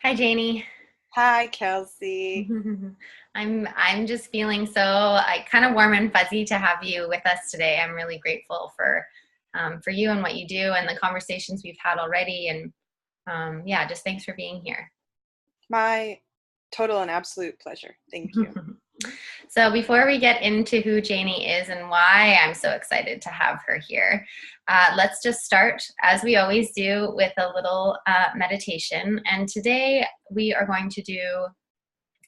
Hi, Janie. Hi, Kelsey. I'm just feeling so I kind of warm and fuzzy to have you with us today. I'm really grateful for you and what you do and the conversations we've had already. And yeah, just thanks for being here. My total and absolute pleasure. Thank you. So before we get into who Janie is and why I'm so excited to have her here, let's just start, as we always do, with a little meditation. And today we are going to do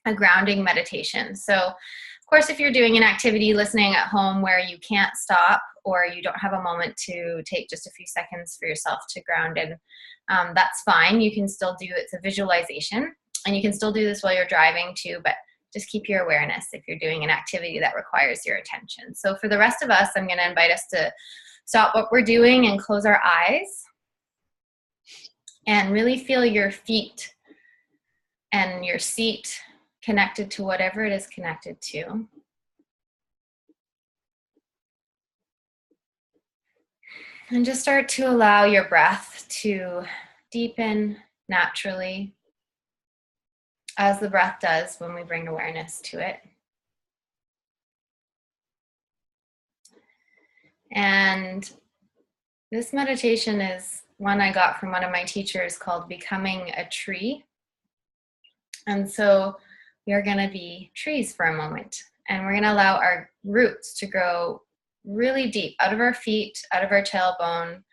a grounding meditation. So, of course, if you're doing an activity listening at home where you can't stop or you don't have a moment to take just a few seconds for yourself to ground in, that's fine. You can still do it's a visualization, and you can still do this while you're driving too, but just keep your awareness if you're doing an activity that requires your attention. So, for the rest of us, I'm going to invite us to stop what we're doing and close our eyes and really feel your feet and your seat connected to whatever it is connected to. And just start to allow your breath to deepen naturally, as the breath does when we bring awareness to it. And this meditation is one I got from one of my teachers called Becoming a Tree. And so we are going to be trees for a moment, and we're going to allow our roots to grow really deep out of our feet, out of our tailbone,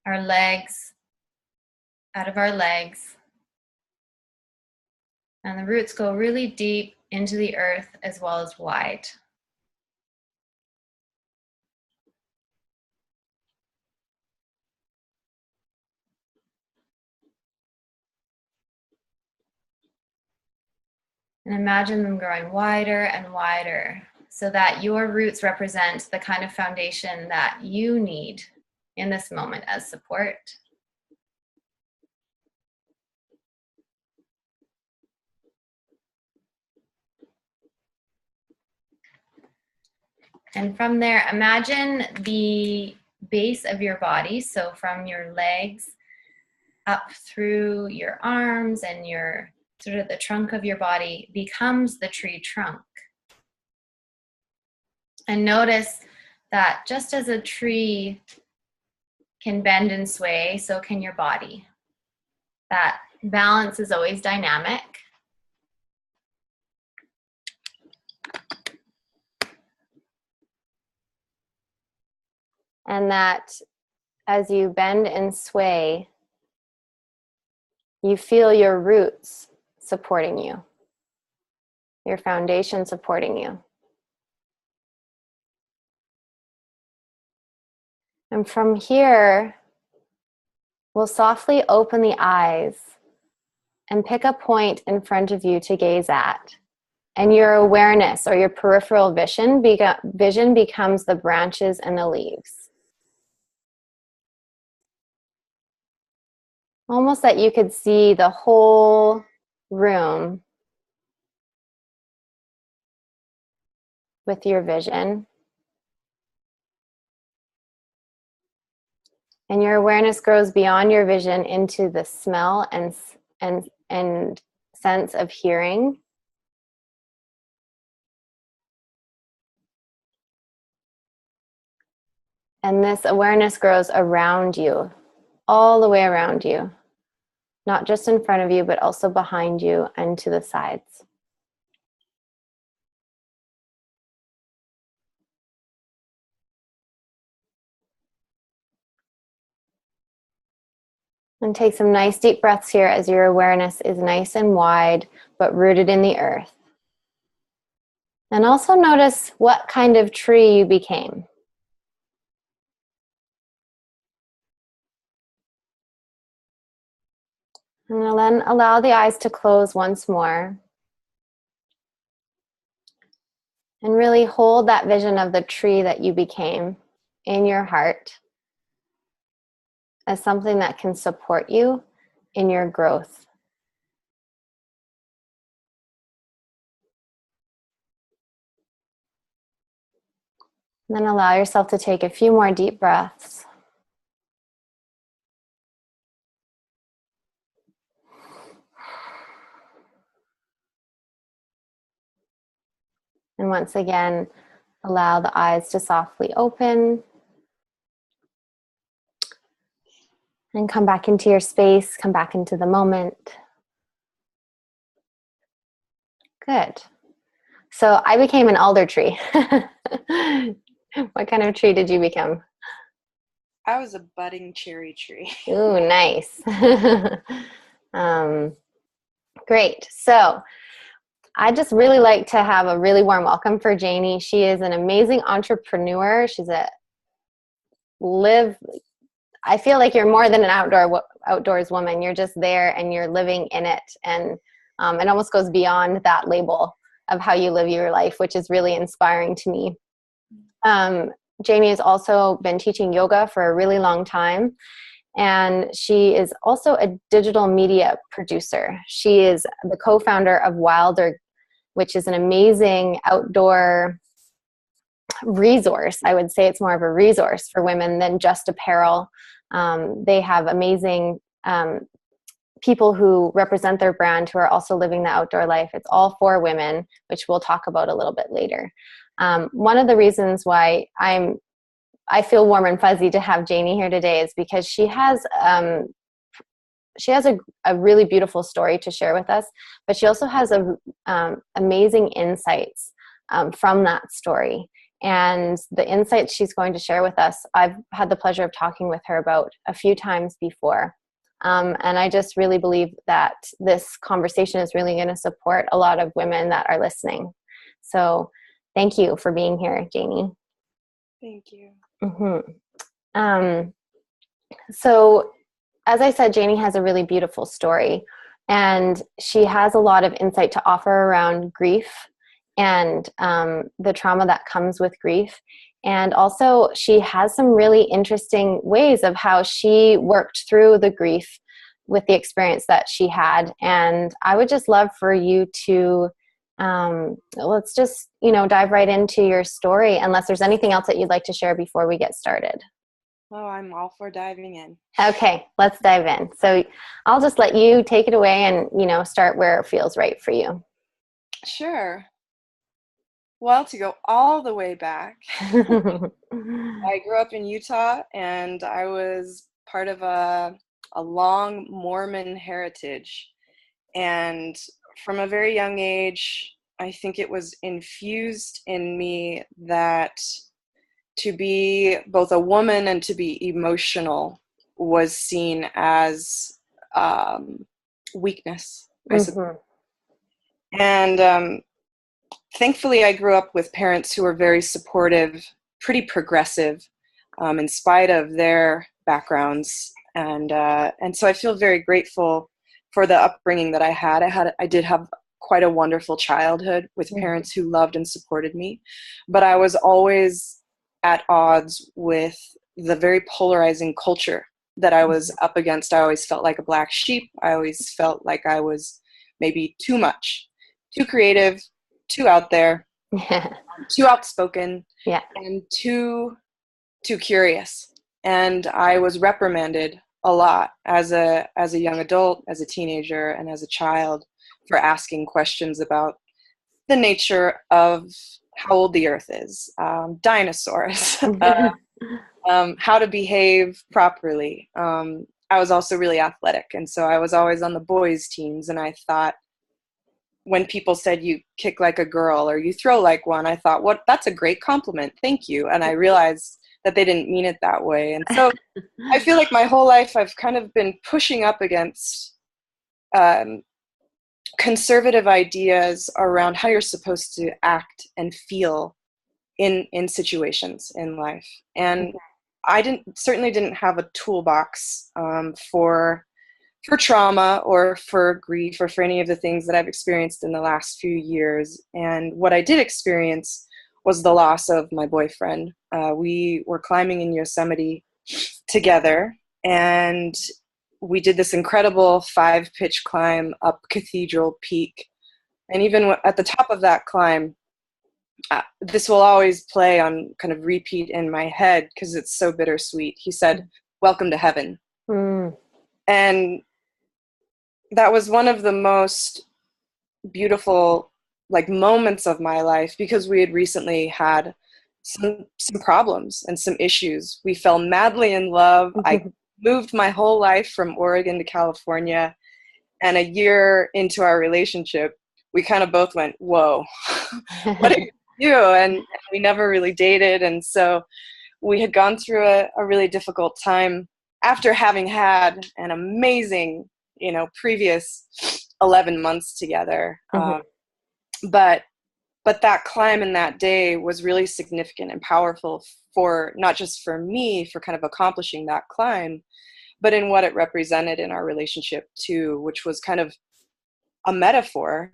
our legs, out of our legs. And the roots go really deep into the earth as well as wide. And imagine them growing wider and wider so that your roots represent the kind of foundation that you need in this moment as support. And from there, imagine the base of your body, so from your legs up through your arms and your sort of the trunk of your body becomes the tree trunk. And notice that just as a tree can bend and sway, so can your body. That balance is always dynamic. And that as you bend and sway, you feel your roots supporting you, your foundation supporting you. And from here, we'll softly open the eyes and pick a point in front of you to gaze at. And your awareness or your peripheral vision becomes the branches and the leaves. Almost that you could see the whole room with your vision. And your awareness grows beyond your vision into the smell and sense of hearing. And this awareness grows around you, all the way around you. Not just in front of you, but also behind you and to the sides. And take some nice deep breaths here as your awareness is nice and wide, but rooted in the earth. And also notice what kind of tree you became. And then allow the eyes to close once more. And really hold that vision of the tree that you became in your heart as something that can support you in your growth. And then allow yourself to take a few more deep breaths. And once again, allow the eyes to softly open. And come back into your space, come back into the moment. Good. So I became an alder tree. What kind of tree did you become? I was a budding cherry tree. Ooh, nice. um, Great. So I just really like to have a really warm welcome for Jainee. She is an amazing entrepreneur. I feel like you're more than an outdoors woman. You're just there and you're living in it. And it almost goes beyond that label of how you live your life, which is really inspiring to me. Jainee has also been teaching yoga for a really long time. And she is also a digital media producer. She is the co-founder of Wilder, which is an amazing outdoor resource. I would say it's more of a resource for women than just apparel. They have amazing people who represent their brand who are also living the outdoor life. It's all for women, which we'll talk about a little bit later. One of the reasons why I feel warm and fuzzy to have Jainee here today is because she has a really beautiful story to share with us, but she also has amazing insights from that story. And the insights she's going to share with us, I've had the pleasure of talking with her about a few times before. And I just really believe that this conversation is really going to support a lot of women that are listening. So thank you for being here, Jainee. Thank you. Mm-hmm. So as I said, Jainee has a really beautiful story, and she has a lot of insight to offer around grief and the trauma that comes with grief. And also she has some really interesting ways of how she worked through the grief with the experience that she had. And I would just love for you to let's just, dive right into your story, unless there's anything else that you'd like to share before we get started. Oh, I'm all for diving in. Okay, let's dive in. So I'll just let you take it away and, start where it feels right for you. Sure. Well, to go all the way back, I grew up in Utah, and I was part of a long Mormon heritage. And from a very young age, I think it was infused in me that to be both a woman and to be emotional was seen as weakness, I suppose. And thankfully, I grew up with parents who were very supportive, pretty progressive, in spite of their backgrounds, and so I feel very grateful for the upbringing that I had. I did have quite a wonderful childhood with parents who loved and supported me, but I was always at odds with the very polarizing culture that I was up against. I always felt like a black sheep. I always felt like I was maybe too much, too creative, too out there, too outspoken, and too curious. And I was reprimanded a lot as a young adult, as a teenager, and as a child for asking questions about the nature of how old the earth is, dinosaurs, how to behave properly. I was also really athletic, and so I was always on the boys' teams, and I thought, when people said you kick like a girl or you throw like one, I thought, what? That's a great compliment. Thank you. And I realized that they didn't mean it that way. And so I feel like my whole life I've kind of been pushing up against conservative ideas around how you're supposed to act and feel in situations in life. And I certainly didn't have a toolbox for trauma or for grief or for any of the things that I've experienced in the last few years. And what I did experience was the loss of my boyfriend. We were climbing in Yosemite together, and we did this incredible 5-pitch climb up Cathedral Peak. And even at the top of that climb, this will always play on kind of repeat in my head because it's so bittersweet. He said, "Welcome to heaven." And that was one of the most beautiful like moments of my life, because we had recently had some problems and some issues. We fell madly in love. I moved my whole life from Oregon to California, and a year into our relationship, we kind of both went, whoa, what are you do? And we never really dated. And so we had gone through a really difficult time after having had an amazing, previous 11 months together. But that climb and that day was really significant and powerful, for not just for me, for kind of accomplishing that climb, but in what it represented in our relationship too, which was kind of a metaphor,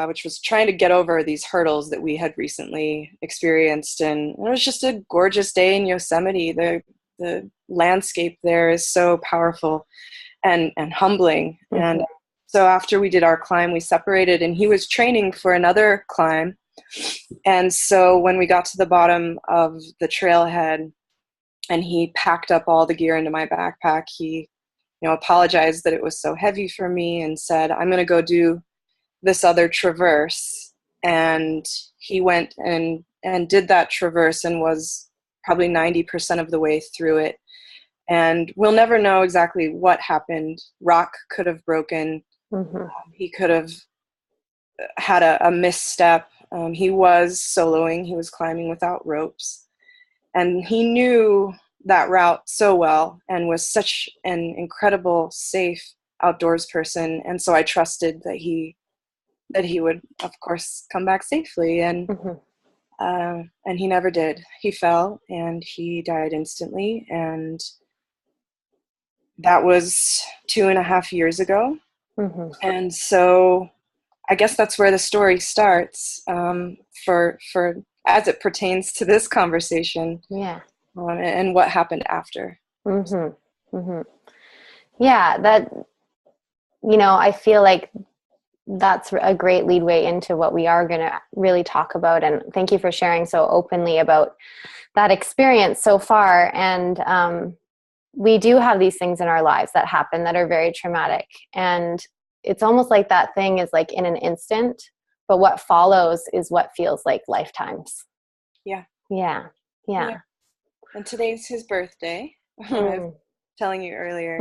which was trying to get over these hurdles that we had recently experienced. And it was just a gorgeous day in Yosemite. The landscape there is so powerful and humbling. And so after we did our climb, we separated, and he was training for another climb. And so when we got to the bottom of the trailhead and he packed up all the gear into my backpack, he apologized that it was so heavy for me and said, I'm going to go do this other traverse. And he went and did that traverse and was probably 90% of the way through it. And we'll never know exactly what happened. Rock could have broken. He could have had a misstep. He was soloing. He was climbing without ropes. And he knew that route so well and was such an incredible, safe outdoors person. And so I trusted that he would, of course, come back safely. And he never did. He fell and he died instantly. And that was 2.5 years ago. And so I guess that's where the story starts, for as it pertains to this conversation. Yeah. And what happened after. Yeah, that, I feel like that's a great leadway into what we are going to really talk about. And thank you for sharing so openly about that experience so far. And we do have these things in our lives that happen that are very traumatic. And it's almost like that thing is like in an instant, but what follows is what feels like lifetimes. Yeah. And today's his birthday. I was telling you earlier.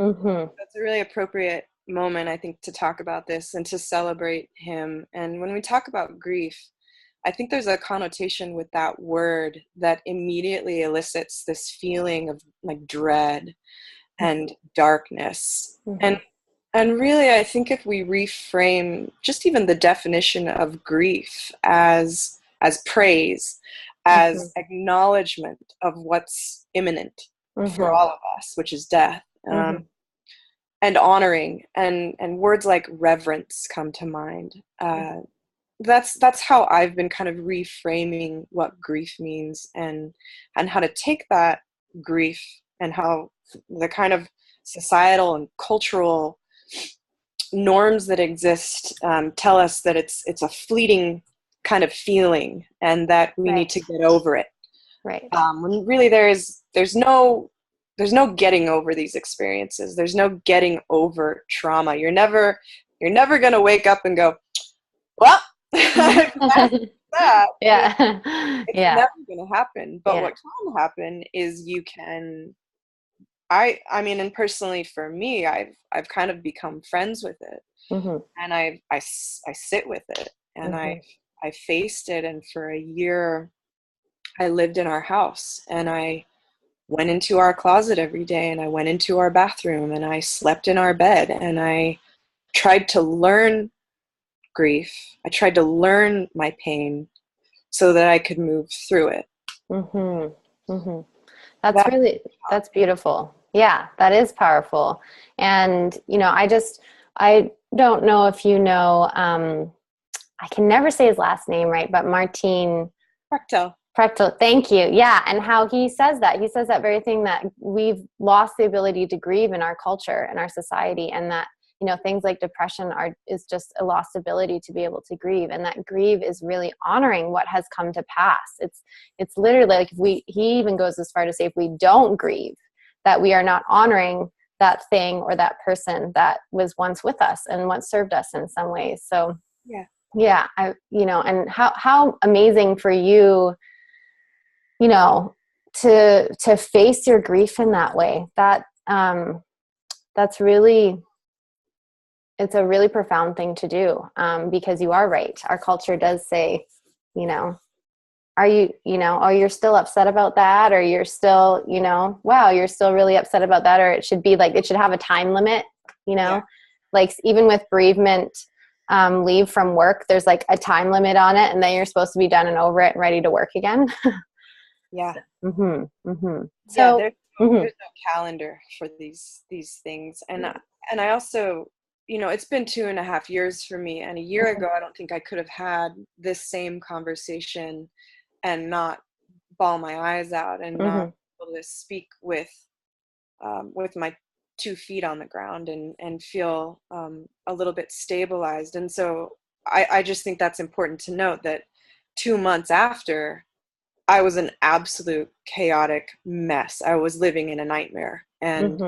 That's a really appropriate moment, I think, to talk about this and to celebrate him. And when we talk about grief, I think there's a connotation with that word that immediately elicits this feeling of like dread and darkness. And really, I think if we reframe just even the definition of grief as praise, as acknowledgement of what's imminent for all of us, which is death, and honoring, and words like reverence come to mind. That's how I've been kind of reframing what grief means, and how to take that grief and how the kind of societal and cultural norms that exist tell us that it's a fleeting kind of feeling and that we need to get over it. When really there's no getting over these experiences. There's no getting over trauma. You're never going to wake up and go, well, that's that. It's never going to happen. But what can happen is you can, I mean, and personally for me, I've kind of become friends with it, and I sit with it, and I faced it, and for a year I lived in our house, and I went into our closet every day, and I went into our bathroom, and I slept in our bed, and I tried to learn grief. I tried to learn my pain so that I could move through it. That's beautiful. Yeah, that is powerful. And, I don't know if you know, I can never say his last name right, but Martin Prechtel, thank you. Yeah, and how he says that very thing, that we've lost the ability to grieve in our culture and our society, and that things like depression is just a lost ability to be able to grieve, and that grieve is really honoring what has come to pass. It's literally like he even goes as far to say if we don't grieve, that we are not honoring that thing or that person that was once with us and once served us in some ways. So Yeah. And how amazing for you, to face your grief in that way. That's really, it's a really profound thing to do. Because you are right. Our culture does say, you know, are you, oh, you're still upset about that, or you're still, wow, you're still really upset about that, or it should be like, it should have a time limit, Yeah. like even with bereavement, leave from work, there's like a time limit on it, and then you're supposed to be done and over it and ready to work again. Yeah. Yeah. So, There's no calendar for these things. And I also, it's been 2.5 years for me. And a year ago, I don't think I could have had this same conversation and not bawl my eyes out and not be able to speak with my 2 feet on the ground and feel a little bit stabilized. And so I just think that's important to note that 2 months after, I was an absolute chaotic mess. I was living in a nightmare. And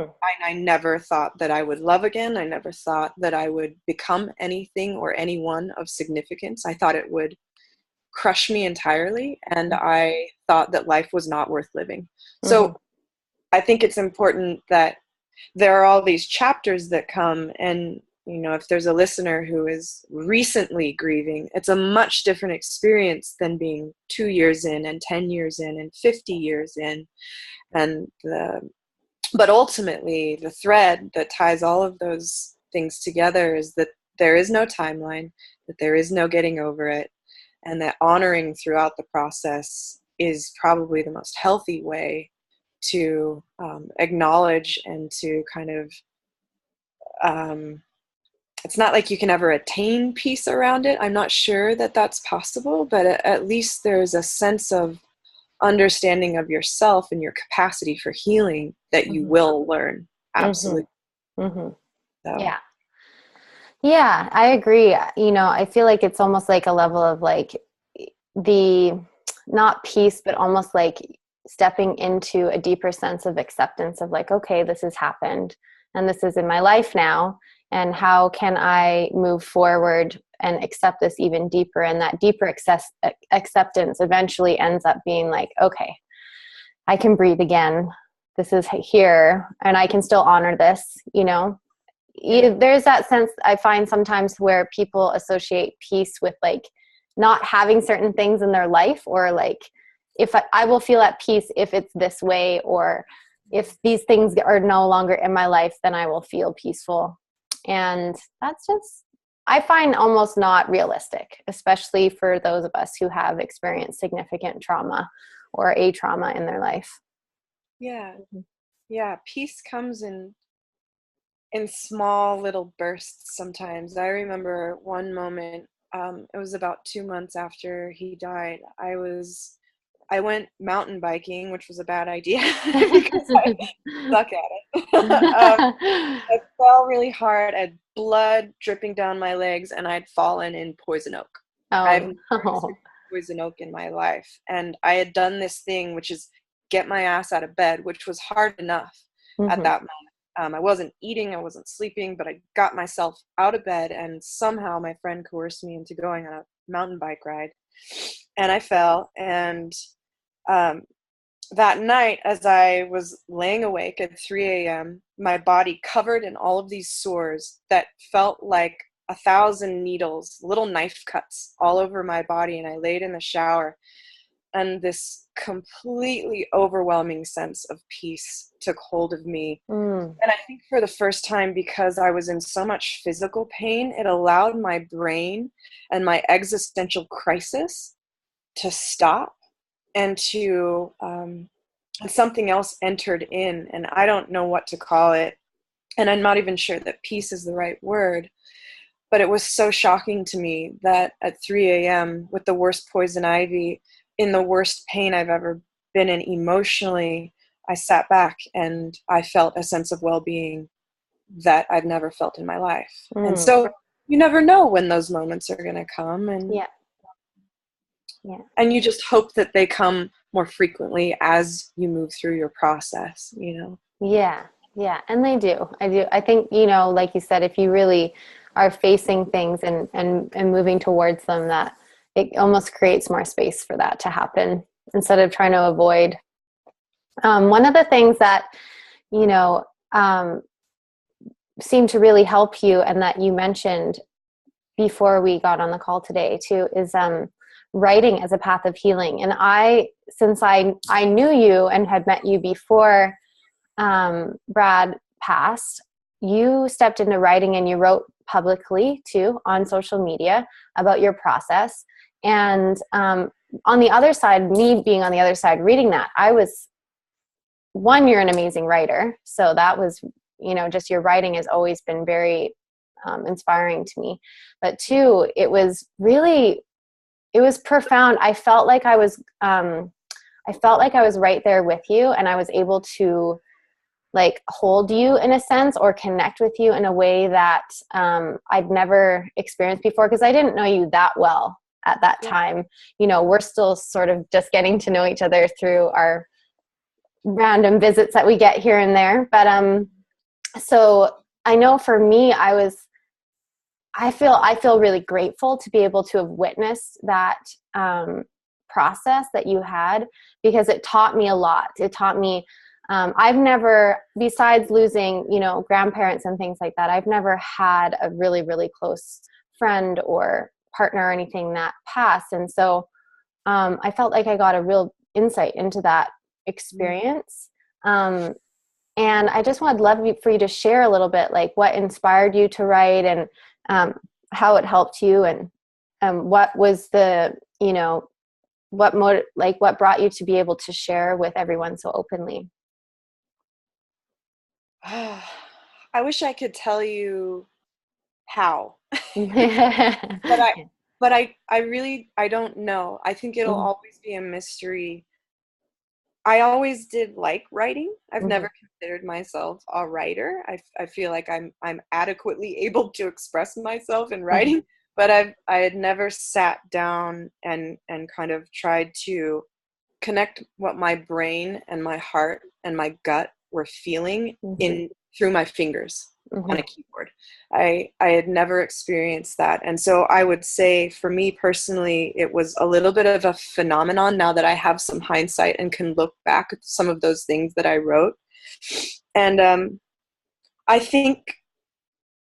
I never thought that I would love again. I never thought that I would become anything or anyone of significance. I thought it would crush me entirely. And I thought that life was not worth living. So I think it's important that there are all these chapters that come, and if there's a listener who is recently grieving, it's a much different experience than being 2 years in and 10 years in and 50 years in. But ultimately, the thread that ties all of those things together is that there is no timeline, that there is no getting over it, and that honoring throughout the process is probably the most healthy way to acknowledge and to kind of it's not like you can ever attain peace around it. I'm not sure that that's possible, but at least there's a sense of understanding of yourself and your capacity for healing that you will learn. Absolutely. So. Yeah, I agree. I feel like it's almost like a level of like the, not peace, but almost like stepping into a deeper sense of acceptance of like, okay, this has happened and this is in my life now. And how can I move forward and accept this even deeper? And that deeper acceptance eventually ends up being like, okay, I can breathe again. This is here, and I can still honor this, There's that sense I find sometimes where people associate peace with like not having certain things in their life, or like, if I will feel at peace if it's this way, or if these things are no longer in my life, then I will feel peaceful. And that's just, I find almost not realistic, especially for those of us who have experienced significant trauma or a trauma in their life. Yeah. Peace comes in small little bursts sometimes. I remember one moment, it was about 2 months after he died. I went mountain biking, which was a bad idea because I suck at it. I fell really hard. I had blood dripping down my legs, and I'd fallen in poison oak. I've never experienced poison oak in my life. And I had done this thing, which is get my ass out of bed, which was hard enough at that moment. I wasn't eating, I wasn't sleeping, but I got myself out of bed, and somehow my friend coerced me into going on a mountain bike ride. And I fell, and that night, as I was laying awake at 3 a.m., my body covered in all of these sores that felt like 1,000 needles, little knife cuts all over my body. And I laid in the shower, and this completely overwhelming sense of peace took hold of me. And I think for the first time, because I was in so much physical pain, it allowed my brain and my existential crisis to stop, and to something else entered in, and I don't know what to call it, and I'm not even sure that peace is the right word, but it was so shocking to me that at 3 a.m. with the worst poison ivy, in the worst pain I've ever been in emotionally, I sat back and I felt a sense of well-being that I've never felt in my life. And so you never know when those moments are going to come, and and you just hope that they come more frequently as you move through your process, Yeah, and they do. I think, like you said, if you really are facing things and moving towards them, that it almost creates more space for that to happen instead of trying to avoid. One of the things that, you know, seemed to really help you, and that you mentioned before we got on the call today too, is writing as a path of healing. And since I knew you and had met you before Brad passed, you stepped into writing, and you wrote publicly too on social media about your process. And on the other side, me being on the other side reading that, I was, one, you're an amazing writer. So that was, you know, just your writing has always been very inspiring to me. But two, it was profound. I felt like I was right there with you, and I was able to like hold you in a sense, or connect with you in a way that I'd never experienced before, because I didn't know you that well at that time. You know, we're still sort of just getting to know each other through our random visits that we get here and there. But so I know for me, I feel really grateful to be able to have witnessed that process that you had, because it taught me a lot. It taught me, I've never, besides losing, you know, grandparents and things like that, I've never had a really, really close friend or partner or anything that passed. And so I felt like I got a real insight into that experience. And I just would love for you to share a little bit, like what inspired you to write, and how it helped you, and what was the, you know, what brought you to be able to share with everyone so openly. I wish I could tell you how, but Yeah. I really, I don't know. I think it'll Mhm. always be a mystery. I always did like writing. I've Mhm. never considered myself a writer. I feel like I'm adequately able to express myself in Mhm. writing, but I had never sat down and kind of tried to connect what my brain and my heart and my gut were feeling Mhm. in through my fingers on a Mhm. keyboard. I had never experienced that. And so I would say for me personally, it was a little bit of a phenomenon now that I have some hindsight and can look back at some of those things that I wrote. And I think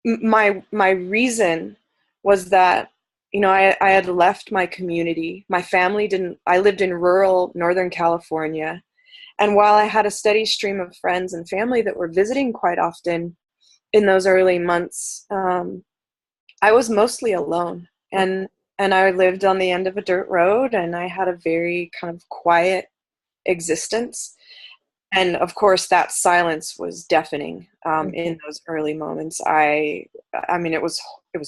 my reason was that, you know, I had left my community. My family didn't, I lived in rural Northern California. And while I had a steady stream of friends and family that were visiting quite often in those early months, I was mostly alone. And I lived on the end of a dirt road, and I had a very kind of quiet existence. And of course, that silence was deafening in those early moments. I mean, it was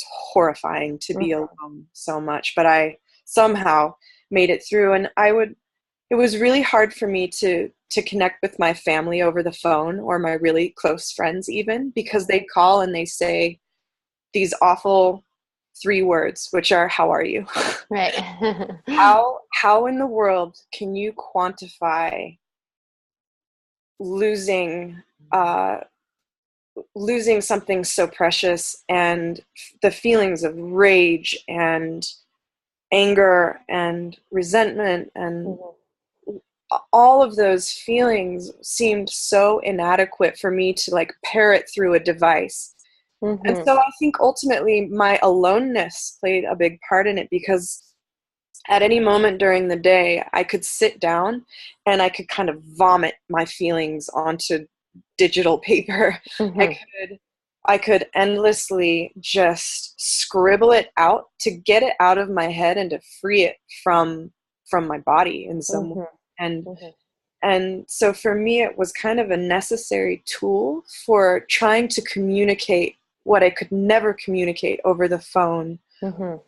horrifying to be Mhm. alone so much, but I somehow made it through. And it was really hard for me to connect with my family over the phone, or my really close friends even, because they call and they say these awful 3 words, which are, "How are you?" Right. How in the world can you quantify losing uh, losing something so precious, and the feelings of rage and anger and resentment and Mhm. all of those feelings seemed so inadequate for me to like parrot through a device. And Mhm. so I think ultimately my aloneness played a big part in it, because at any moment during the day I could sit down and I could kind of vomit my feelings onto digital paper. I Mhm. could I could endlessly just scribble it out to get it out of my head and to free it from my body in some way. Mhm. And Mhm. and so for me, it was kind of a necessary tool for trying to communicate what I could never communicate over the phone. Mhm.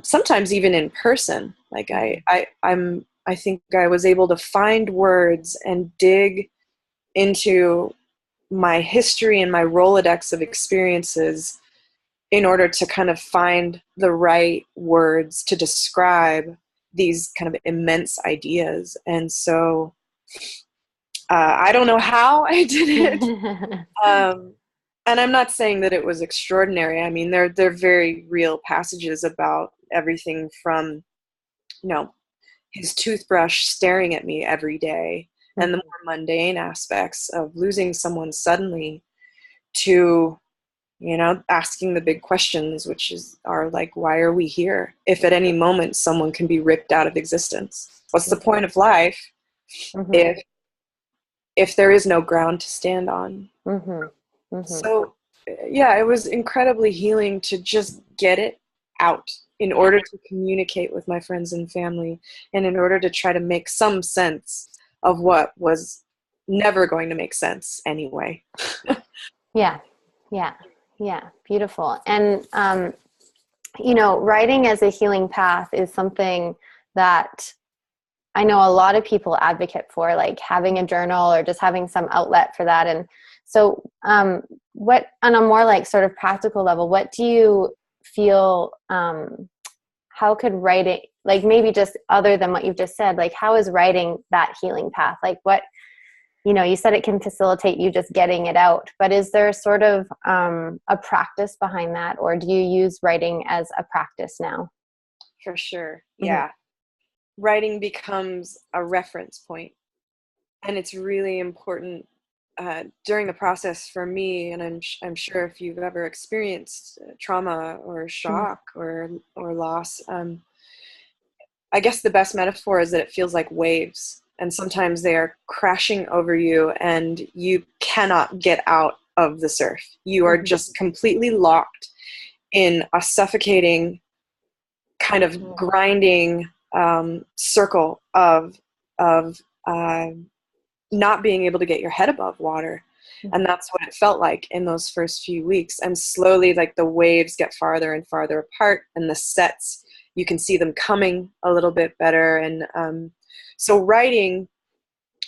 Sometimes even in person. Like Mhm. I think I was able to find words and dig into my history and my Rolodex of experiences in order to kind of find the right words to describe these kind of immense ideas. And so I don't know how I did it. Um, And I'm not saying that it was extraordinary. I mean, they're very real passages about everything from, you know, his toothbrush staring at me every day, and the more mundane aspects of losing someone suddenly, to, you know, asking the big questions, which are like, why are we here? If at any moment someone can be ripped out of existence, what's the point of life if there is no ground to stand on? So, yeah, it was incredibly healing to just get it out in order to communicate with my friends and family, and in order to try to make some sense of what was never going to make sense anyway. Yeah. Beautiful. And, you know, writing as a healing path is something that I know a lot of people advocate for, like having a journal or just having some outlet for that. And so, what, on a more like sort of practical level, what do you feel, how could writing, like maybe just other than what you've just said, like how is writing that healing path? Like what, you know, you said it can facilitate you just getting it out, but is there sort of a practice behind that, or do you use writing as a practice now? For sure. Yeah. Writing becomes a reference point, and it's really important during the process for me. And I'm sure if you've ever experienced trauma or shock or loss, I guess the best metaphor is that it feels like waves, and sometimes they are crashing over you and you cannot get out of the surf. You are just completely locked in a suffocating kind of grinding circle of not being able to get your head above water. And that's what it felt like in those first few weeks. And slowly, like, the waves get farther and farther apart, and the sets, you can see them coming a little bit better. And so writing,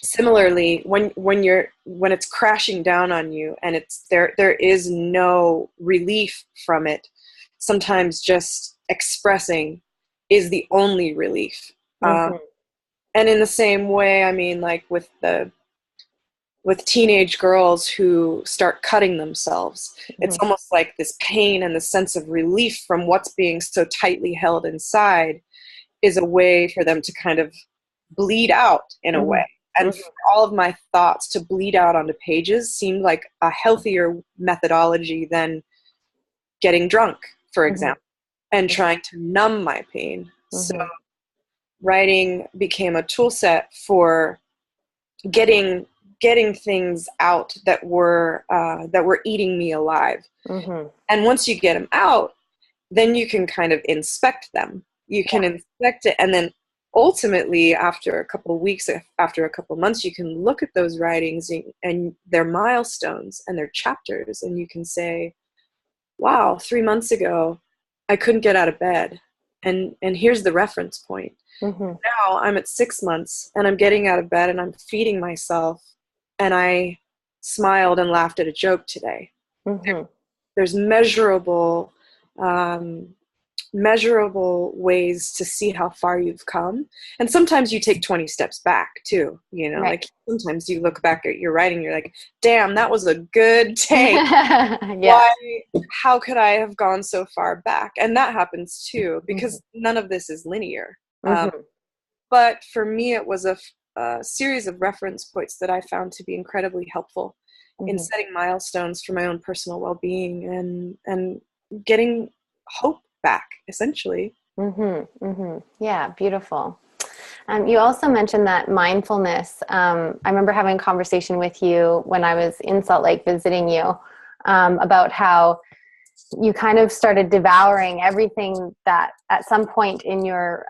similarly, when it's crashing down on you and it's there is no relief from it, sometimes just expressing is the only relief. And in the same way, I mean, like with teenage girls who start cutting themselves, it's almost like this pain and the sense of relief from what's being so tightly held inside is a way for them to kind of bleed out in a way. And for all of my thoughts to bleed out onto pages seemed like a healthier methodology than getting drunk, for example, and trying to numb my pain. So writing became a tool set for getting things out that were eating me alive. And once you get them out, then you can kind of inspect them. You can inspect it, and then ultimately, after a couple of weeks, after a couple of months, you can look at those writings and their milestones and their chapters, and you can say, wow, 3 months ago, I couldn't get out of bed. And here's the reference point. Now I'm at 6 months and I'm getting out of bed and I'm feeding myself, and I smiled and laughed at a joke today. There's measurable ways to see how far you've come. And sometimes you take 20 steps back too, you know, like sometimes you look back at your writing, you're like, damn, that was a good take. How could I have gone so far back? And that happens too, because none of this is linear. But for me, it was a series of reference points that I found to be incredibly helpful in setting milestones for my own personal well-being and getting hope back, essentially. Yeah, beautiful. You also mentioned that mindfulness. I remember having a conversation with you when I was in Salt Lake visiting you about how you kind of started devouring everything that at some point in your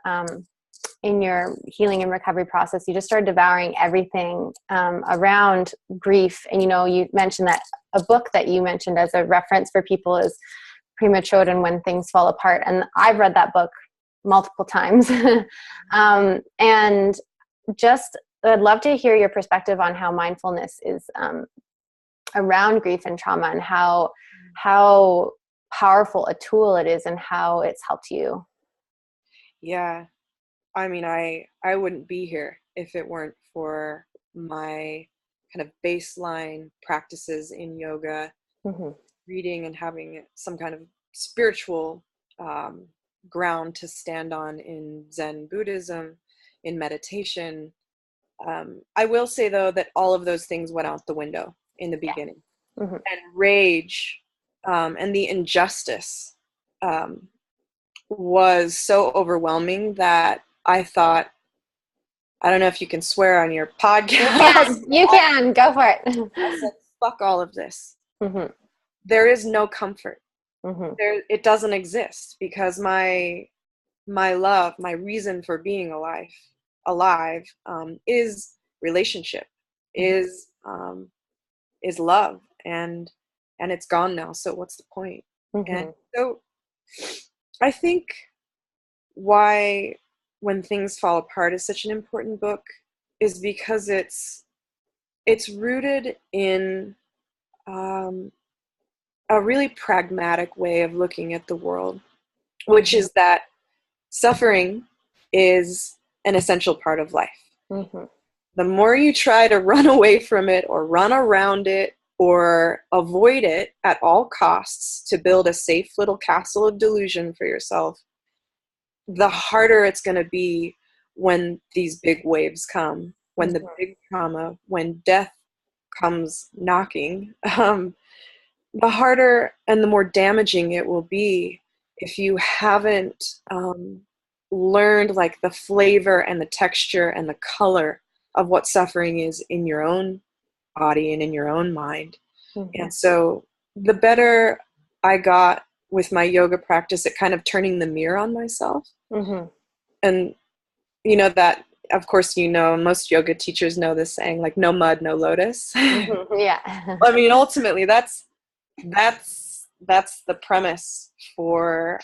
healing and recovery process, you just started devouring everything around grief. And, you know, you mentioned that a book that you mentioned as a reference for people is Premature and When Things Fall Apart. And I've read that book multiple times. And just, I'd love to hear your perspective on how mindfulness is around grief and trauma, and how powerful a tool it is and how it's helped you. Yeah. I mean, I wouldn't be here if it weren't for my kind of baseline practices in yoga reading and having some kind of spiritual ground to stand on in Zen Buddhism, in meditation. I will say, though, that all of those things went out the window in the beginning. And rage and the injustice was so overwhelming that I thought, I don't know if you can swear on your podcast. You can. Go for it. I said, fuck all of this. There is no comfort. It doesn't exist, because my love, my reason for being alive is relationship, is love, and it's gone now. So what's the point? And so I think why When Things Fall Apart is such an important book is because it's rooted in a really pragmatic way of looking at the world, which is that suffering is an essential part of life. The more you try to run away from it or run around it or avoid it at all costs to build a safe little castle of delusion for yourself, the harder it's going to be when these big waves come, when the big trauma, when death comes knocking, the harder and the more damaging it will be if you haven't learned like the flavor and the texture and the color of what suffering is in your own body and in your own mind. And so the better I got with my yoga practice at kind of turning the mirror on myself. And you know that, of course, most yoga teachers know this saying, like, no mud, no lotus. Yeah. I mean, ultimately that's the premise for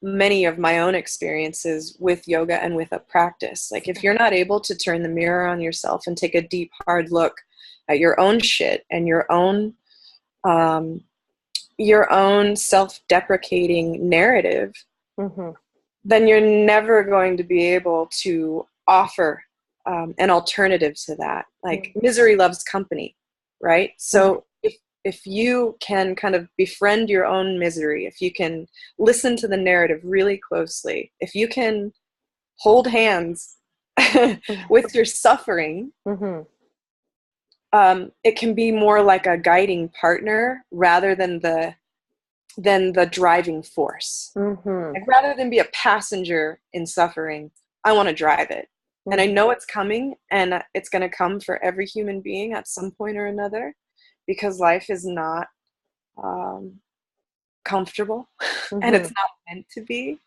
many of my own experiences with yoga and with a practice. Like, if you're not able to turn the mirror on yourself and take a deep, hard look at your own shit and your own self-deprecating narrative, then you're never going to be able to offer an alternative to that. Like, misery loves company, right? So if you can kind of befriend your own misery, if you can listen to the narrative really closely, if you can hold hands with your suffering, it can be more like a guiding partner rather than the driving force. Like, rather than be a passenger in suffering, I want to drive it. And I know it's coming, and it's going to come for every human being at some point or another, because life is not comfortable and it's not meant to be.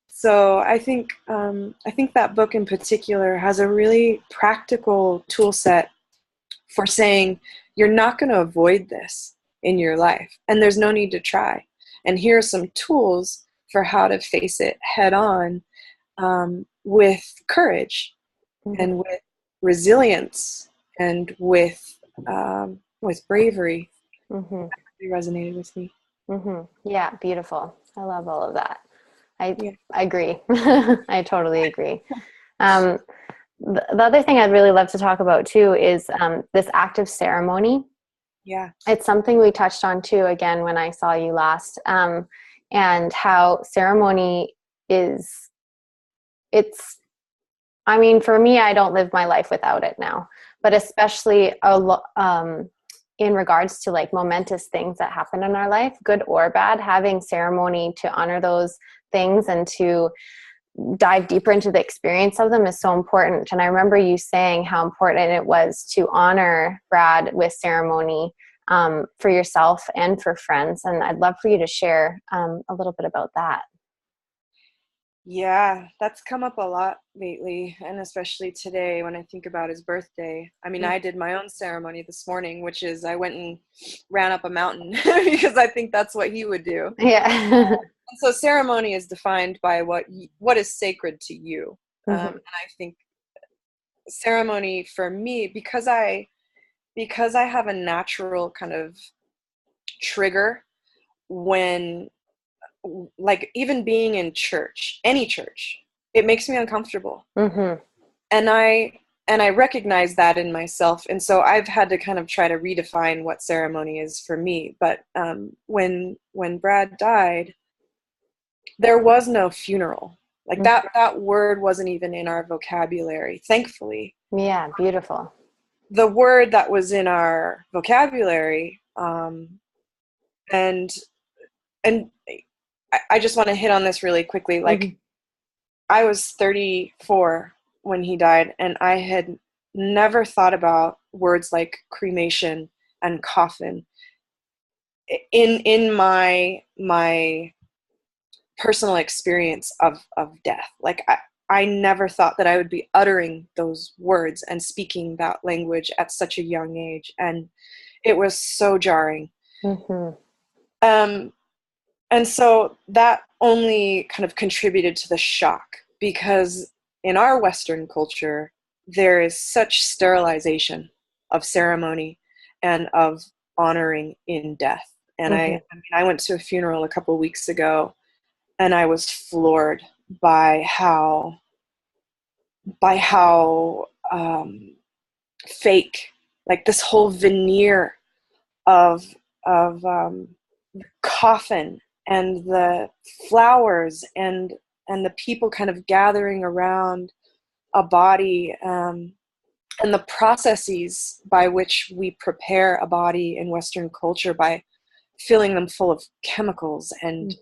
So I think that book in particular has a really practical tool set for saying, you're not going to avoid this in your life, and there's no need to try. And here are some tools for how to face it head on, with courage and with resilience and with bravery. That really resonated with me. Yeah, beautiful. I love all of that. I agree. I totally agree. The other thing I'd really love to talk about too is this act of ceremony. Yeah. It's something we touched on too, again, when I saw you last, and how ceremony I mean, for me, I don't live my life without it now, but especially in regards to like momentous things that happen in our life, good or bad, having ceremony to honor those things and to dive deeper into the experience of them is so important. And I remember you saying how important it was to honor Brad with ceremony, for yourself and for friends. And I'd love for you to share a little bit about that. Yeah, that's come up a lot lately, and especially today when I think about his birthday. I mean, I did my own ceremony this morning, which is I went and ran up a mountain because I think that's what he would do. Yeah. And so ceremony is defined by what is sacred to you. And I think ceremony for me, because I have a natural kind of trigger when, like, even being in church, any church, it makes me uncomfortable. And I recognize that in myself. And so I've had to kind of try to redefine what ceremony is for me. But when Brad died, there was no funeral. Like that word wasn't even in our vocabulary, thankfully. Yeah, beautiful. The word that was in our vocabulary, and I just want to hit on this really quickly. Like, I was 34 when he died, and I had never thought about words like cremation and coffin in my personal experience of death. Like, I never thought that I would be uttering those words and speaking that language at such a young age, and it was so jarring. And so that only kind of contributed to the shock, because in our Western culture, there is such sterilization of ceremony and of honoring in death. And I mean, I went to a funeral a couple of weeks ago, and I was floored by how fake, like this whole veneer of coffin and the flowers and the people kind of gathering around a body, and the processes by which we prepare a body in Western culture by filling them full of chemicals and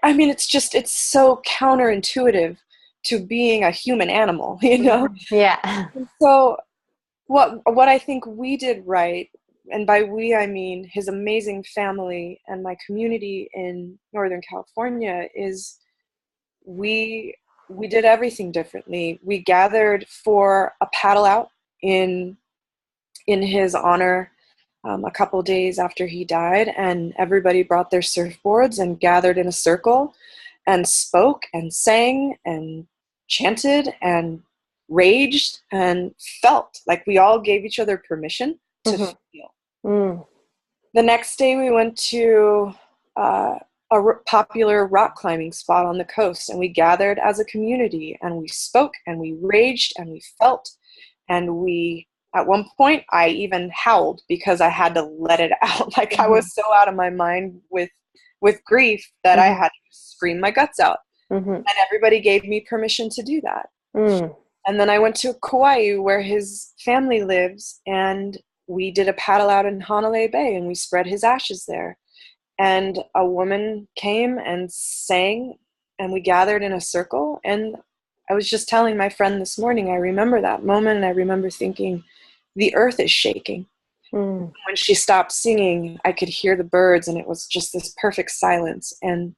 I mean, it's so counterintuitive to being a human animal, you know? Yeah. So what I think we did right, and by we I mean his amazing family and my community in Northern California, is we did everything differently. We gathered for a paddle out in his honor a couple days after he died, and everybody brought their surfboards and gathered in a circle and spoke and sang and chanted and raged and felt like we all gave each other permission to feel. The next day we went to a popular rock climbing spot on the coast, and we gathered as a community, and we spoke and we raged and we felt, and we, at one point, I even howled because I had to let it out. Like, I was so out of my mind with grief that I had to scream my guts out. And everybody gave me permission to do that. And then I went to Kauai, where his family lives, and we did a paddle out in Hanalei Bay, and we spread his ashes there. And a woman came and sang, and we gathered in a circle. And I was just telling my friend this morning, I remember that moment, and I remember thinking, the earth is shaking. When she stopped singing, I could hear the birds, and it was just this perfect silence. And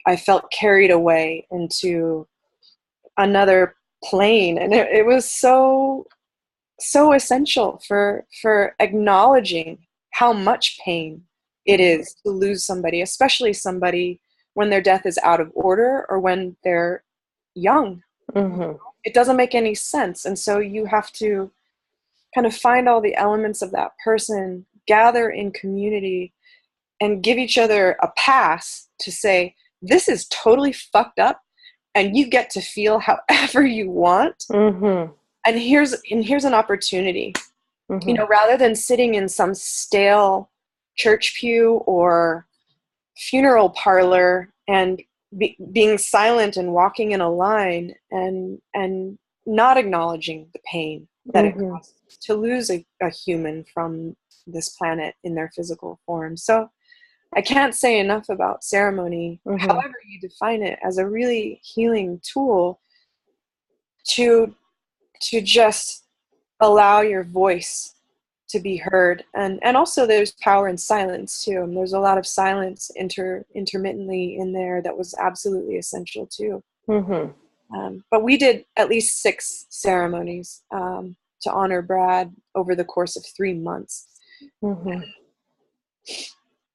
I felt carried away into another plane. And it was so essential for acknowledging how much pain it is to lose somebody, especially somebody when their death is out of order or when they're young. It doesn't make any sense. And so you have to kind of find all the elements of that person, gather in community, and give each other a pass to say, this is totally fucked up, and you get to feel however you want. And here's an opportunity. You know, rather than sitting in some stale church pew or funeral parlor and being silent and walking in a line and not acknowledging the pain that it causes to lose a human from this planet in their physical form. So I can't say enough about ceremony, however you define it, as a really healing tool to just allow your voice to be heard. And also there's power in silence too. And there's a lot of silence intermittently in there that was absolutely essential too. But we did at least 6 ceremonies to honor Brad over the course of 3 months.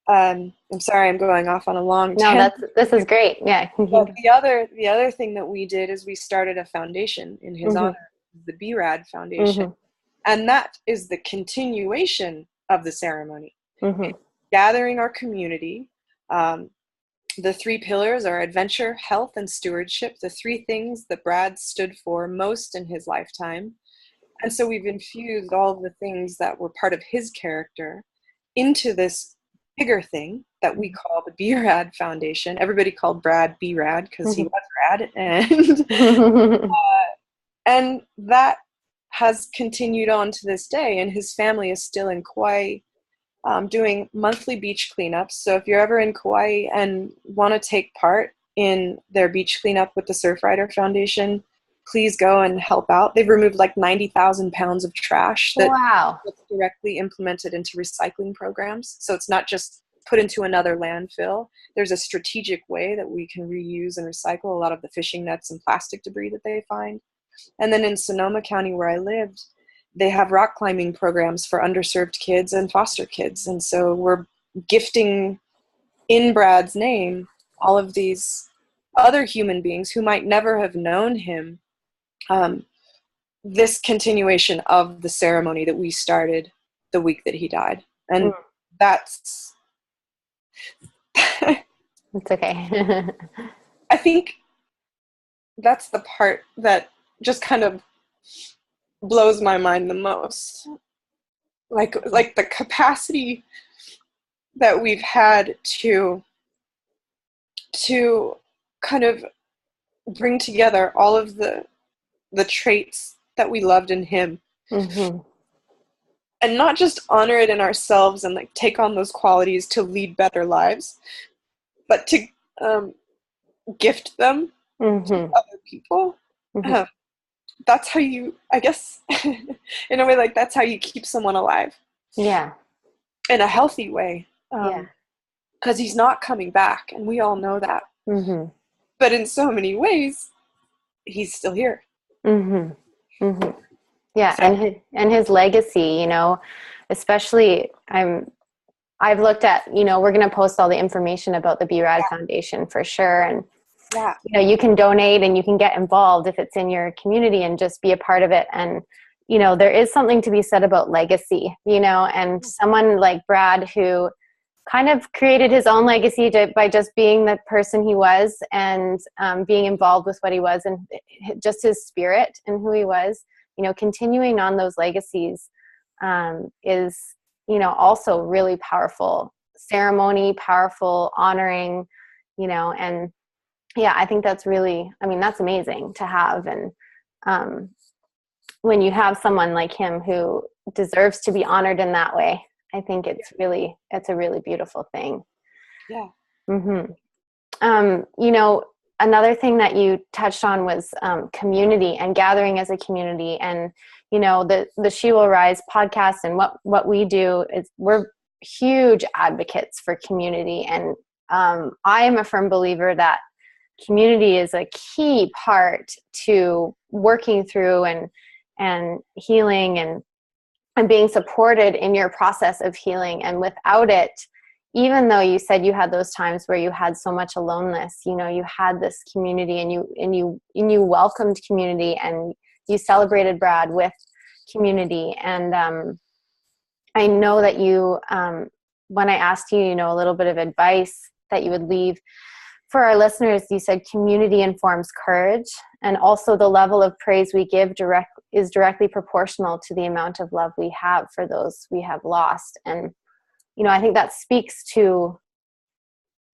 I'm sorry, I'm going off on a long tangent. No, this is great. Yeah. But the other thing that we did is we started a foundation in his honor, the BRAD Foundation. And that is the continuation of the ceremony. Gathering our community. The 3 pillars are adventure, health, and stewardship, the 3 things that Brad stood for most in his lifetime. And so we've infused all of the things that were part of his character into this bigger thing that we call the B-Rad Foundation. Everybody called Brad B-Rad because he was rad. And that has continued on to this day. And his family is still in Kauai, doing monthly beach cleanups. So if you're ever in Kauai and want to take part in their beach cleanup with the Surfrider Foundation, please go and help out. They've removed like 90,000 pounds of trash that gets directly implemented into recycling programs. So it's not just put into another landfill. There's a strategic way that we can reuse and recycle a lot of the fishing nets and plastic debris that they find. And then in Sonoma County, where I lived, they have rock climbing programs for underserved kids and foster kids. And so we're gifting, in Brad's name, all of these other human beings who might never have known him, this continuation of the ceremony that we started the week that he died. And that's it's okay. I think that's the part that just kind of blows my mind the most. Like the capacity that we've had to kind of bring together all of the traits that we loved in him, and not just honor it in ourselves and like take on those qualities to lead better lives, but to gift them to other people. That's how you, I guess, in a way, like that's how you keep someone alive. Yeah. In a healthy way. Because he's not coming back, and we all know that. But in so many ways, he's still here. Yeah, so. and his legacy, you know, especially I've looked at, you know, we're going to post all the information about the B-Rad Foundation for sure. And, you know, you can donate and you can get involved if it's in your community and just be a part of it. And, you know, there is something to be said about legacy, you know, and someone like Brad who kind of created his own legacy by just being the person he was and being involved with what he was and just his spirit and who he was, you know, continuing on those legacies is, you know, also really powerful ceremony, powerful honoring, you know, and yeah, I think that's really, I mean, that's amazing to have. And when you have someone like him who deserves to be honored in that way, I think it's a really beautiful thing. Yeah. You know, another thing that you touched on was community and gathering as a community. And, you know, the She Will Rise podcast and what we do is we're huge advocates for community. And I am a firm believer that community is a key part to working through and healing and being supported in your process of healing. And without it, even though you said you had those times where you had so much aloneness, you know, you had this community and you welcomed community and you celebrated Brad with community. And I know that you, when I asked you, you know, a little bit of advice that you would leave for our listeners, you said community informs courage, and also the level of praise we give is directly proportional to the amount of love we have for those we have lost. And, you know, I think that speaks to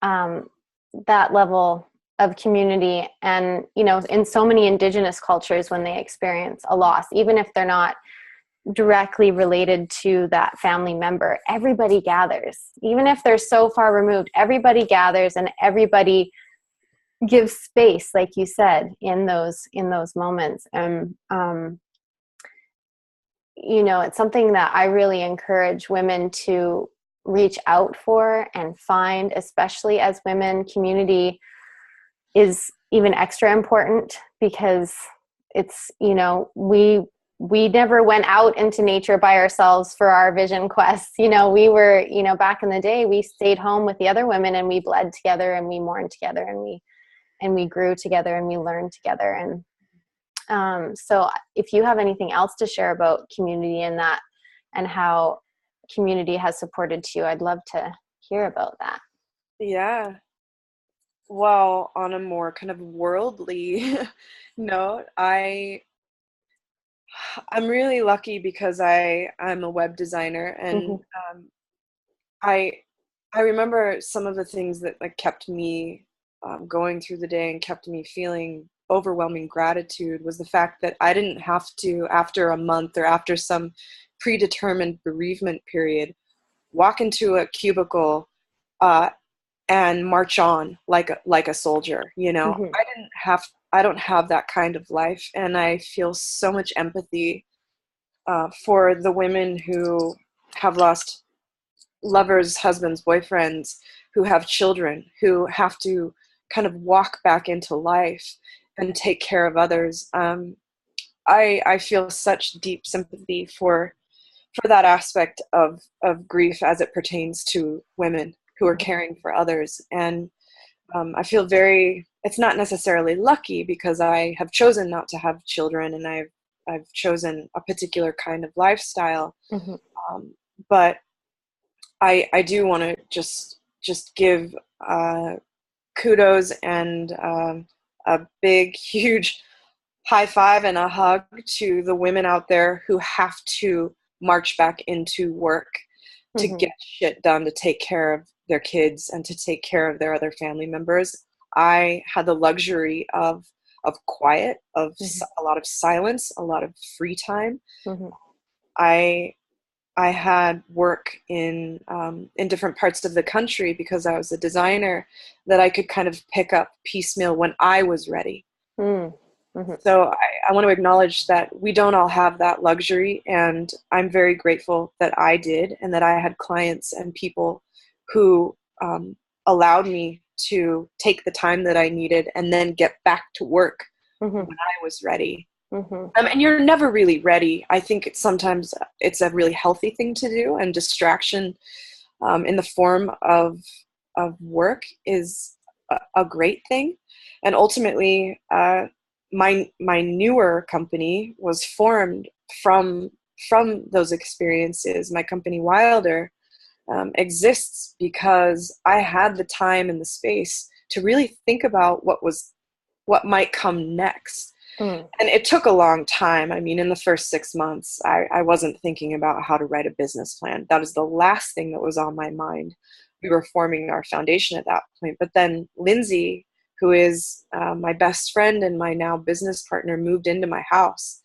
that level of community. And, you know, in so many Indigenous cultures, when they experience a loss, even if they're not directly related to that family member, everybody gathers. Even if they're so far removed, everybody gathers and everybody gives space, like you said, in those moments. And you know, it's something that I really encourage women to reach out for and find, especially as women. Community is even extra important because it's, you know, we never went out into nature by ourselves for our vision quests. You know, we were, you know, back in the day, we stayed home with the other women and we bled together and we mourned together and we grew together and we learned together. And so if you have anything else to share about community and that and how community has supported you, I'd love to hear about that. Yeah. Well, on a more kind of worldly note, I I'm really lucky because I'm a web designer, and Mm-hmm. I I remember some of the things that like kept me going through the day and kept me feeling overwhelming gratitude was the fact that I didn't have to, after a month or after some predetermined bereavement period, walk into a cubicle uh, and march on like a soldier. You know, Mm-hmm. I don't have that kind of life, and I feel so much empathy for the women who have lost lovers, husbands, boyfriends, who have children, who have to kind of walk back into life and take care of others. I feel such deep sympathy for that aspect of grief as it pertains to women who are caring for others. And I feel it's not necessarily lucky because I have chosen not to have children, and I've chosen a particular kind of lifestyle. Mm-hmm. But I do want to just give uh, kudos and a big, huge high five and a hug to the women out there who have to march back into work to Mm-hmm. get shit done, to take care of their kids and to take care of their other family members. I had the luxury of quiet, Mm-hmm. a lot of silence, a lot of free time. Mm-hmm. I I had work in different parts of the country because I was a designer that I could kind of pick up piecemeal when I was ready. Mm-hmm. So I want to acknowledge that we don't all have that luxury, and I'm very grateful that I did and that I had clients and people who allowed me to take the time that I needed and then get back to work Mm-hmm. when I was ready. Mm-hmm. And you're never really ready. I think sometimes it's a really healthy thing to do, and distraction in the form of work is a great thing. And ultimately, my newer company was formed from those experiences. My company Wilder exists because I had the time and the space to really think about what might come next. Mm. And it took a long time. I mean, in the first 6 months, I wasn't thinking about how to write a business plan. That was the last thing that was on my mind. We were forming our foundation at that point. But then Lindsay, who is my best friend and my now business partner, moved into my house.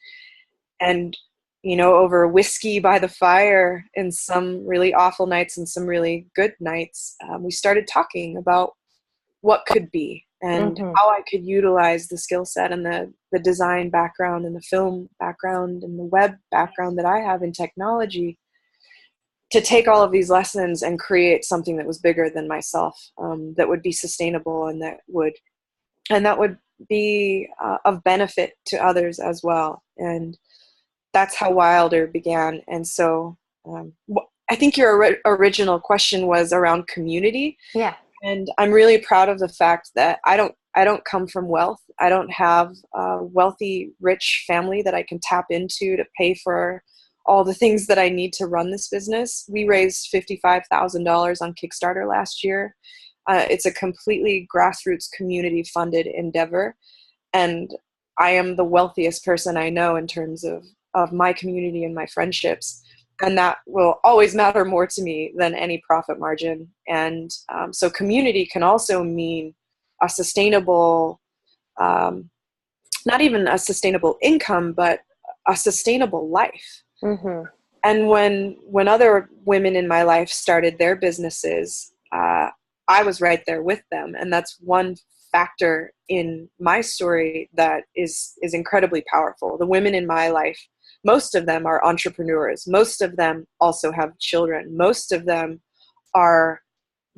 And, you know, over whiskey by the fire and some really awful nights and some really good nights, we started talking about what could be and Mm-hmm. how I could utilize the skill set and the design background and the film background and the web background that I have in technology to take all of these lessons and create something that was bigger than myself, that would be sustainable and that would be of benefit to others as well. And that's how Wilder began. And so I think your original question was around community. Yeah. And I'm really proud of the fact that I don't come from wealth. I don't have a wealthy, rich family that I can tap into to pay for all the things that I need to run this business. We raised $55,000 on Kickstarter last year. It's a completely grassroots community funded endeavor. And I am the wealthiest person I know in terms of my community and my friendships. And that will always matter more to me than any profit margin. And so community can also mean a sustainable, not even a sustainable income, but a sustainable life. Mm-hmm. And when other women in my life started their businesses, I was right there with them. And that's one factor in my story that is incredibly powerful. The women in my life, most of them are entrepreneurs. Most of them also have children. Most of them are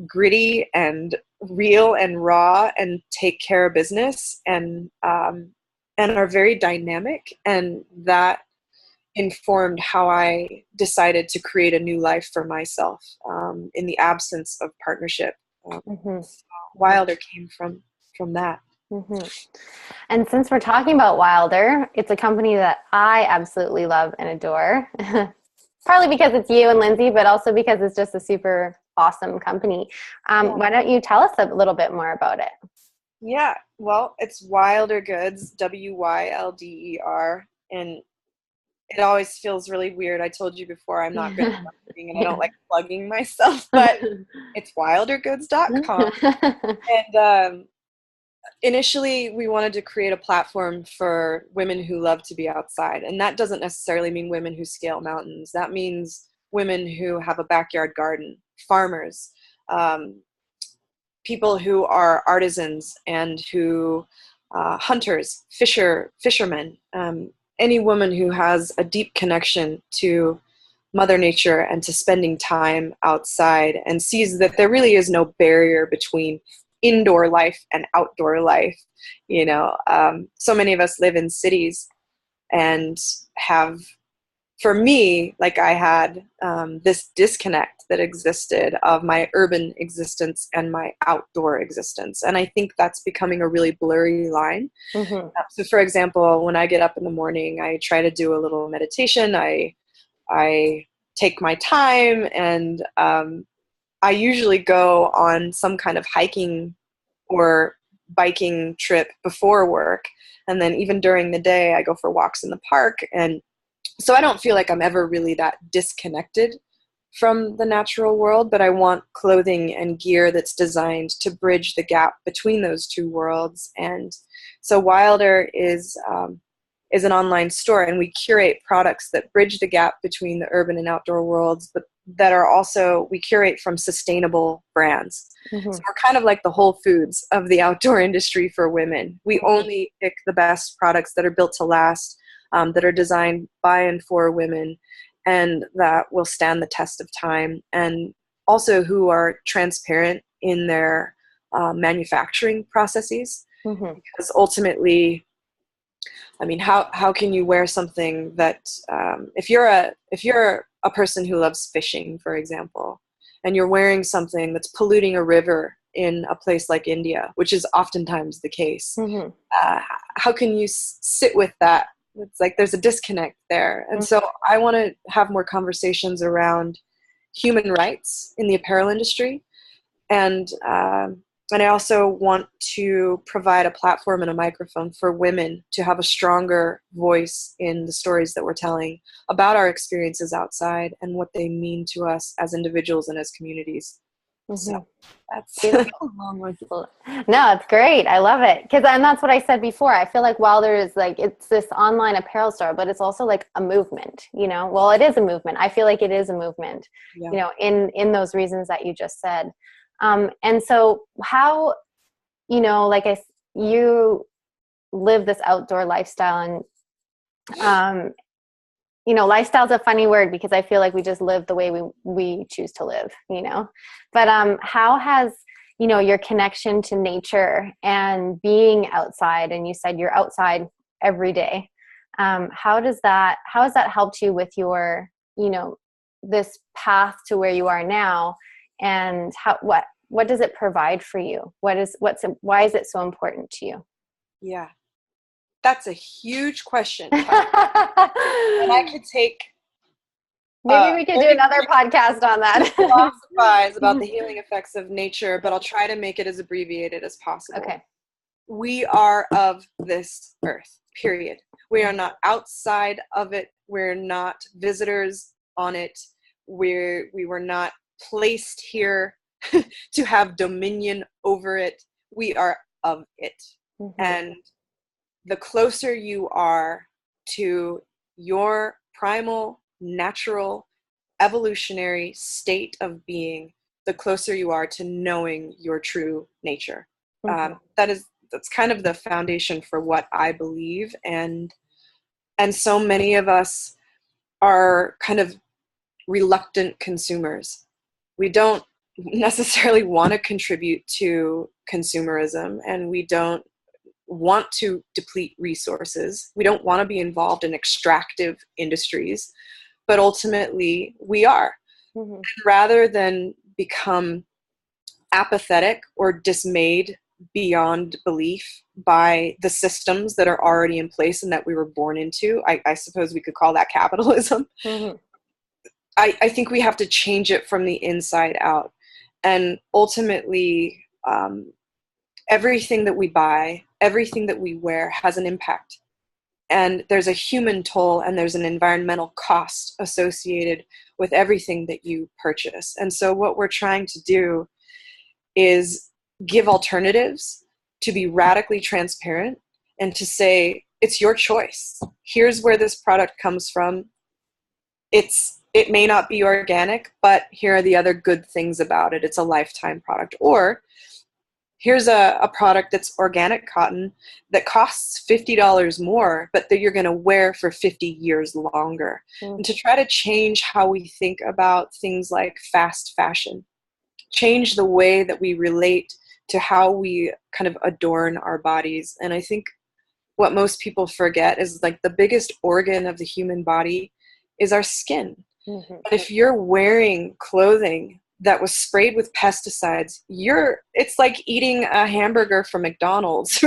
gritty and real and raw and take care of business and are very dynamic. And that informed how I decided to create a new life for myself in the absence of partnership. Mm-hmm. Wilder came from that. Mm-hmm. And since we're talking about Wilder, it's a company that I absolutely love and adore. Partly because it's you and Lindsay, but also because it's just a super awesome company. Yeah. Why don't you tell us a little bit more about it? Yeah, well, it's Wilder Goods, Wilder, and it always feels really weird. I told you before, I'm not good at marketing and I don't Yeah. like plugging myself, but it's wildergoods.com. And initially, we wanted to create a platform for women who love to be outside. And that doesn't necessarily mean women who scale mountains. That means women who have a backyard garden, farmers, people who are artisans and who hunters, fishermen, any woman who has a deep connection to Mother Nature and to spending time outside and sees that there really is no barrier between indoor life and outdoor life. So many of us live in cities and have, for me, like I had this disconnect that existed of my urban existence and my outdoor existence. And I think that's becoming a really blurry line. Mm-hmm. So for example, when I get up in the morning, I try to do a little meditation. I take my time, and I usually go on some kind of hiking or biking trip before work. And then even during the day, I go for walks in the park. And so I don't feel like I'm ever really that disconnected from the natural world, but I want clothing and gear that's designed to bridge the gap between those two worlds. And so Wilder is an online store, and we curate products that bridge the gap between the urban and outdoor worlds, but that are also, we curate from sustainable brands. Mm-hmm. So we're kind of like the Whole Foods of the outdoor industry for women. We only pick the best products that are built to last, that are designed by and for women, and that will stand the test of time, and also who are transparent in their manufacturing processes. Mm-hmm. Because ultimately, I mean, how can you wear something that if you're a person who loves fishing, for example, and you're wearing something that's polluting a river in a place like India, which is oftentimes the case, Mm-hmm. how can you sit with that? It's like there's a disconnect there. And so I want to have more conversations around human rights in the apparel industry. And I also want to provide a platform and a microphone for women to have a stronger voice in the stories that we're telling about our experiences outside and what they mean to us as individuals and as communities. Mm-hmm. So that's No, it's great. I love it. And that's what I said before. I feel like Wilder is like, it's this online apparel store, but it's also like a movement, Well, it is a movement. I feel like it is a movement, Yeah. In those reasons that you just said. And so how, you live this outdoor lifestyle, and lifestyle is a funny word because I feel like we just live the way we choose to live, but how has, your connection to nature and being outside, and you said you're outside every day. How has that helped you with your, this path to where you are now, and what does it provide for you? Why is it so important to you? Yeah, that's a huge question. And I could take maybe we could do another podcast on that. philosophize about the healing effects of nature, but I'll try to make it as abbreviated as possible. Okay. We are of this earth, period. We are not outside of it. We're not visitors on it. We were not placed here to have dominion over it. We are of it. Mm-hmm. And the closer you are to your primal, natural, evolutionary state of being, the closer you are to knowing your true nature. Mm-hmm. That's kind of the foundation for what I believe. And so many of us are kind of reluctant consumers. We don't necessarily want to contribute to consumerism, and we don't want to deplete resources. We don't want to be involved in extractive industries, but ultimately we are. Mm-hmm. Rather than become apathetic or dismayed beyond belief by the systems that are already in place and that we were born into, I suppose we could call that capitalism. Mm-hmm. I think we have to change it from the inside out. And ultimately, everything that we buy, everything that we wear has an impact. And there's a human toll and there's an environmental cost associated with everything that you purchase. And so what we're trying to do is give alternatives, to be radically transparent, and to say, it's your choice. Here's where this product comes from. It may not be organic, but here are the other good things about it. It's a lifetime product. Or here's a product that's organic cotton that costs $50 more, but that you're going to wear for 50 years longer. And to try to change how we think about things like fast fashion, change the way that we relate to how we kind of adorn our bodies. And I think what most people forget is like the biggest organ of the human body is our skin. Mm-hmm. And if you're wearing clothing that was sprayed with pesticides, it's like eating a hamburger from McDonald's.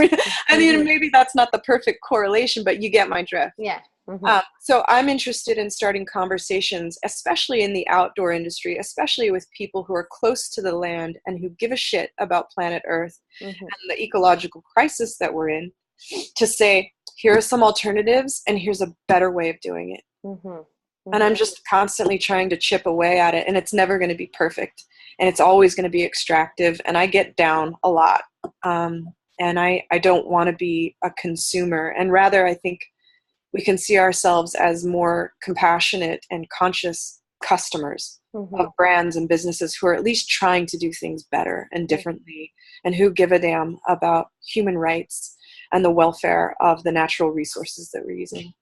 I mean, maybe that's not the perfect correlation, but you get my drift. Yeah. Mm-hmm. So I'm interested in starting conversations, especially in the outdoor industry, especially with people who are close to the land and who give a shit about planet Earth and the ecological crisis that we're in, to say, here are some alternatives and here's a better way of doing it. And I'm just constantly trying to chip away at it, and it's never going to be perfect, and it's always going to be extractive, and I get down a lot. And I don't want to be a consumer, and rather I think we can see ourselves as more compassionate and conscious customers of brands and businesses who are at least trying to do things better and differently, and who give a damn about human rights and the welfare of the natural resources that we're using.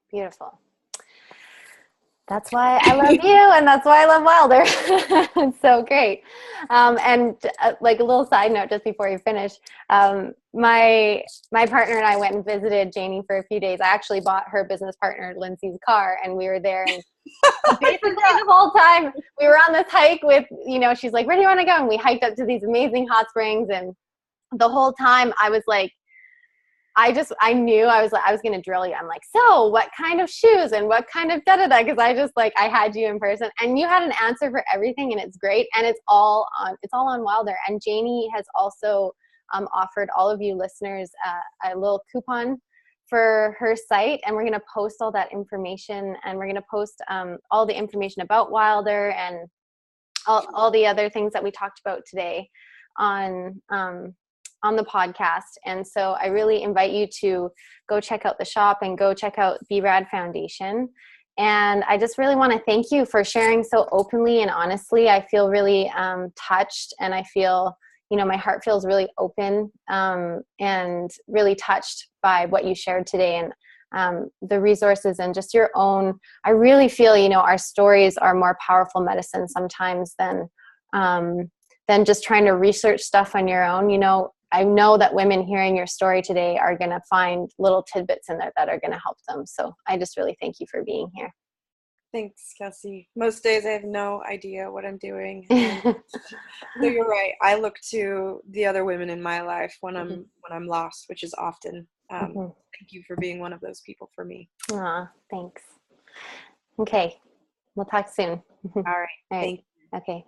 Beautiful. That's why I love you, and that's why I love Wilder. It's so great. And like a little side note, just before you finish, my partner and I went and visited Jainee for a few days. I actually bought her business partner Lindsay's car, and we were there. And basically the whole time we were on this hike with, she's like, "Where do you want to go?" And we hiked up to these amazing hot springs, and the whole time I was like, I knew I was going to drill you. I'm like, so what kind of shoes and what kind of da-da-da? Because I had you in person and you had an answer for everything, and it's great. And it's all on Wilder. And Jainee has also offered all of you listeners a little coupon for her site. And we're going to post all that information, and we're going to post all the information about Wilder and all the other things that we talked about today on the podcast. And so I really invite you to go check out the shop and go check out BRAD Foundation. And I just really want to thank you for sharing so openly and honestly. I feel really touched, and I feel, my heart feels really open and really touched by what you shared today, and the resources and just your own. I really feel, our stories are more powerful medicine sometimes than just trying to research stuff on your own. I know that women hearing your story today are going to find little tidbits in there that are going to help them. So I just really thank you for being here. Thanks, Kelsey. Most days I have no idea what I'm doing. So you're right. I look to the other women in my life when I'm lost, which is often. Thank you for being one of those people for me. Aw, thanks. Okay. We'll talk soon. All right. All right. Thank you. Okay.